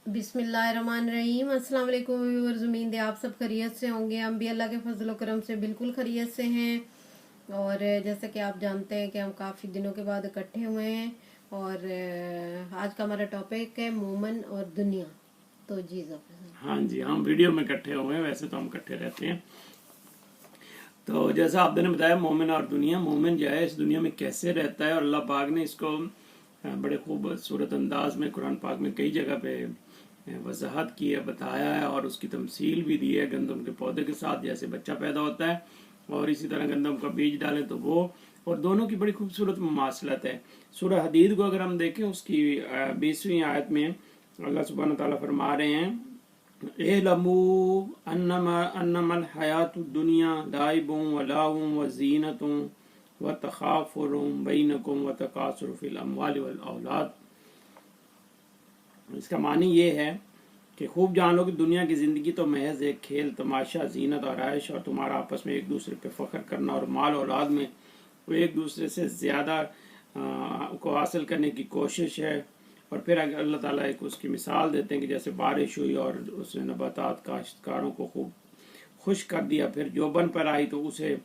बिस्मिल्लाहिर्रहमानिर्रहीम। अस्सलाम वालेकुम व्यूअर्स, उम्मीद है आप सब खैरियत से होंगे। हम भी अल्लाह के फजल व करम से बिल्कुल खैरियत से हैं। और जैसा कि आप जानते हैं कि हम काफ़ी दिनों के बाद इकट्ठे हुए हैं और आज का हमारा टॉपिक है मोमन और दुनिया। तो जी हाँ जी, हम वीडियो में इकट्ठे हुए हैं, वैसे तो हम इकट्ठे रहते हैं। तो जैसा आपने ने बताया, मोमिन और दुनिया, मोमिन जो है इस दुनिया में कैसे रहता है, और अल्लाह पाक ने इसको बड़े खूबसूरत अंदाज में कुरान पाक में कई जगह पे वजाहत की है, बताया है, और उसकी तमसील भी दी है गंदम के पौधे के साथ। जैसे बच्चा पैदा होता है और इसी तरह गंदम का बीज डालें तो वो, और दोनों की बड़ी खूबसूरत मुमासलत है। सूरह हदीद को अगर हम देखें, उसकी 20वीं आयत में अल्लाह सुब्हान व तआला फरमा रहे हैं, एलमू अन्नमल हयातु दुनिया लाइबुम व लाहुम व ज़ीनतुम व तखाफुरुम बैनकुम व तकासुर फिल अमवाल वल औलाद। इसका मानी ये है कि खूब जान लो कि दुनिया की ज़िंदगी तो महज एक खेल तमाशा, जीनत और आयश, और तुम्हारा आपस में एक दूसरे पे फ़ख्र करना, और माल औलाद में वो एक दूसरे से ज़्यादा को हासिल करने की कोशिश है। और फिर अल्लाह ताला एक उसकी मिसाल देते हैं कि जैसे बारिश हुई और उसने नबातात काश्तकारों को खूब खुश कर दिया, फिर जोबन पर आई तो उसे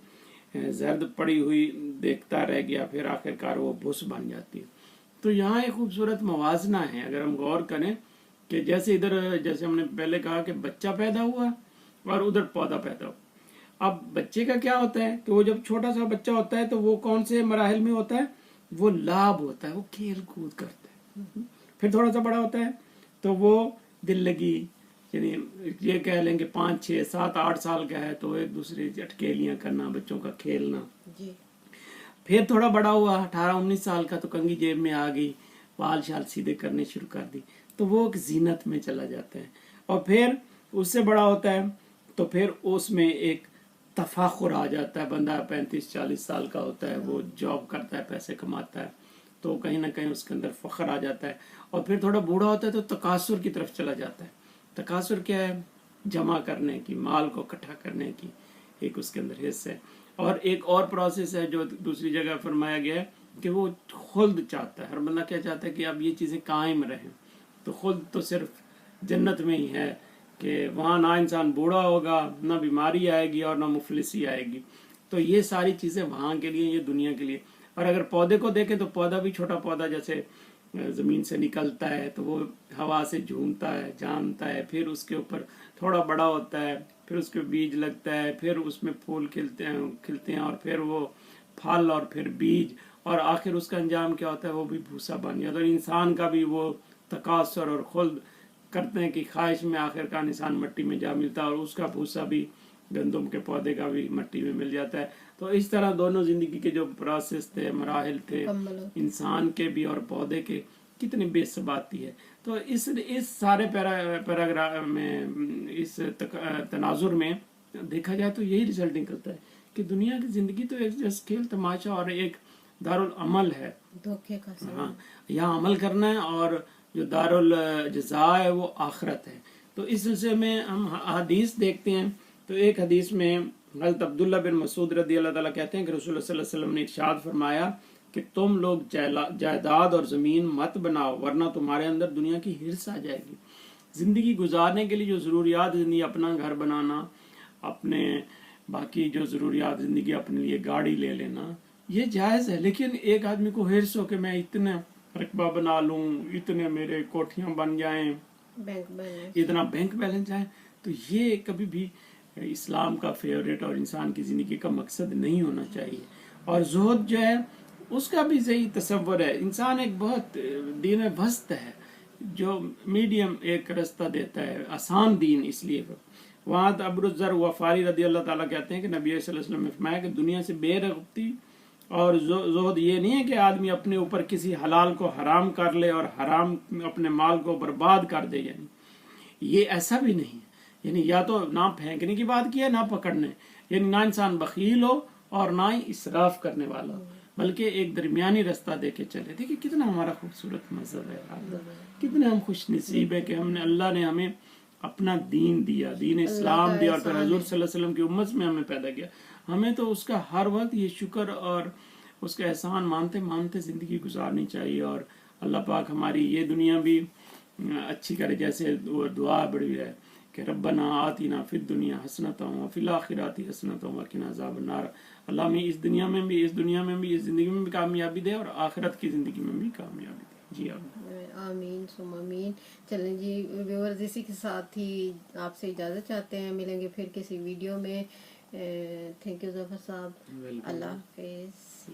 जर्द पड़ी हुई देखता रह गया, फिर आखिरकार वो भुस बन जाती है। तो यहाँ एक खूबसूरत मवाजना है अगर हम गौर करें कि जैसे इधर, जैसे हमने पहले कहा कि बच्चा पैदा हुआ और उधर पौधा पैदा हुआ। अब बच्चे का क्या होता है कि वो जब छोटा सा बच्चा होता है तो वो कौन से मराहिल में होता है, वो लाभ होता है, वो खेल कूद करता है। फिर थोड़ा सा बड़ा होता है तो वो दिल लगी, यानी ये कह लेंगे 5, 6, 7, 8 साल का है तो एक दूसरे से अटकेलियां करना, बच्चों का खेलना जी। फिर थोड़ा बड़ा हुआ 18, 19 साल का तो कंघी जेब में आ गई, बाल शाल सीधे करने शुरू कर दी, तो वो एक जीनत में चला जाता है। और फिर उससे बड़ा होता है तो फिर उसमें एक तफाखुर आ जाता है। बंदा 35, 40 साल का होता है, वो जॉब करता है, पैसे कमाता है, तो कहीं ना कहीं उसके अंदर फख्र आ जाता है। और फिर थोड़ा बूढ़ा होता है तो तकासुर की तरफ चला जाता है। तकासुर क्या है? जमा करने की, माल को इकट्ठा करने की एक उसके अंदर हिस्सा है। और एक और प्रोसेस है जो दूसरी जगह फरमाया गया है कि वो खुल्द चाहता है। हर बंदा क्या चाहता है कि अब ये चीज़ें कायम रहें। तो खुल्द तो सिर्फ जन्नत में ही है कि वहाँ ना इंसान बूढ़ा होगा, ना बीमारी आएगी और ना मुफलिसी आएगी। तो ये सारी चीज़ें वहाँ के लिए, ये दुनिया के लिए। और अगर पौधे को देखें तो पौधा भी, छोटा पौधा जैसे ज़मीन से निकलता है तो वो हवा से झूमता है, जानता है, फिर उसके ऊपर थोड़ा बड़ा होता है, फिर उसके बीज लगता है, फिर उसमें फूल खिलते हैं और फिर वो फल और फिर बीज, और आखिर उसका अंजाम क्या होता है, वो भी भूसा बन जाता है। तो इंसान का भी वो तकासुर और खुल्द करते हैं कि ख्वाहिश में आखिरकार इंसान मट्टी में जा मिलता है, और उसका भूसा भी गंदम के पौधे का भी मट्टी में मिल जाता है। तो इस तरह दोनों जिंदगी के जो प्रोसेस थे, मराहिल थे, इंसान के भी और पौधे के, कितनी बेसबाती है। तो इस सारे पैराग्राफ में, इस तनाजुर में देखा जाए तो यही रिजल्ट निकलता है कि दुनिया की जिंदगी तो एक जैसे खेल तमाशा और एक दारुल अमल है, धोखे का। हाँ, यहाँ अमल करना है, और जो दारुल जज़ा है वो आखिरत है। तो इस सिलसिले में हम हदीस देखते हैं। तो एक हदीस में हज़रत अब्दुल्ला बिन मसूद रज़ी अल्लाह ताला कहते हैं कि रसूलुल्लाह सल्लल्लाहु अलैहि वसल्लम ने इरशाद फरमाया कि तुम लोग जायदाद और ज़मीन मत बनाओ, वरना तुम्हारे अंदर दुनिया की हिर्स आ जाएगी। ज़िंदगी गुजारने के लिए जो ज़रूरियात ज़िंदगी, अपना घर बनाना, अपने बाकी जो ज़रूरियात ज़िंदगी, अपने लिए गाड़ी ले लेना, ये जायज़ है। लेकिन एक आदमी को हिर्स हो कि मैं इतना रकबा बना लूँ, इतने मेरे कोठियाँ बन जाएं, इतना बैंक बैलेंस जाए, तो ये कभी भी इस्लाम का फेवरेट और इंसान की ज़िंदगी का मकसद नहीं होना चाहिए। और ज़ुहद जो है उसका भी सही तसव्वुर है। इंसान एक बहुत दीन वस्त है जो मीडियम एक रास्ता देता है, आसान दीन। इसलिए वहाँ अबूज़र गफ़ारी रज़ी अल्लाह ताला कहते हैं कि नबी सल्लल्लाहु अलैहि वसल्लम ने फरमाया कि दुनिया से बेरग़बती और ज़ुहद ये नहीं है कि आदमी अपने ऊपर किसी हलाल को हराम कर ले और हराम अपने माल को बर्बाद कर दे, यानी ये ऐसा भी नहीं है। यानी या तो ना फेंकने की बात की है, ना पकड़ने, यानी ना इंसान बखील हो और ना ही इसराफ करने वाला हो, बल्कि एक दरमियानी रास्ता देके चले। देखिए कितना हमारा खूबसूरत मजहब है, कितने हम खुश नसीब है कि हमने, अल्लाह ने हमें अपना दीन दिया, दीन इस्लाम दिया, और फिर हजूर सल्लल्लाहु अलैहि वसल्लम की उम्मत में हमें पैदा किया। हमें तो उसका हर वक्त ये शुक्र और उसका एहसान मानते मानते ज़िंदगी गुजारनी चाहिए। और अल्लाह पाक हमारी ये दुनिया भी اچھی کرے. جیسے وہ دعا بڑی ہے کہ ربنا آتینا فی الدنیا حسنۃ وفی الآخرۃ حسنۃ وقنا عذاب النار. اللہ میں اس دنیا میں بھی اس زندگی میں بھی کامیابی دے اور آخرت کی زندگی میں بھی کامیابی دے. جی آمین ثم آمین. چلیں جی ویورز، اسی کے ساتھ ہی آپ سے اجازت چاہتے ہیں. ملیں گے پھر کسی ویڈیو میں. تھینک یو ظفر صاحب. اللہ حافظ.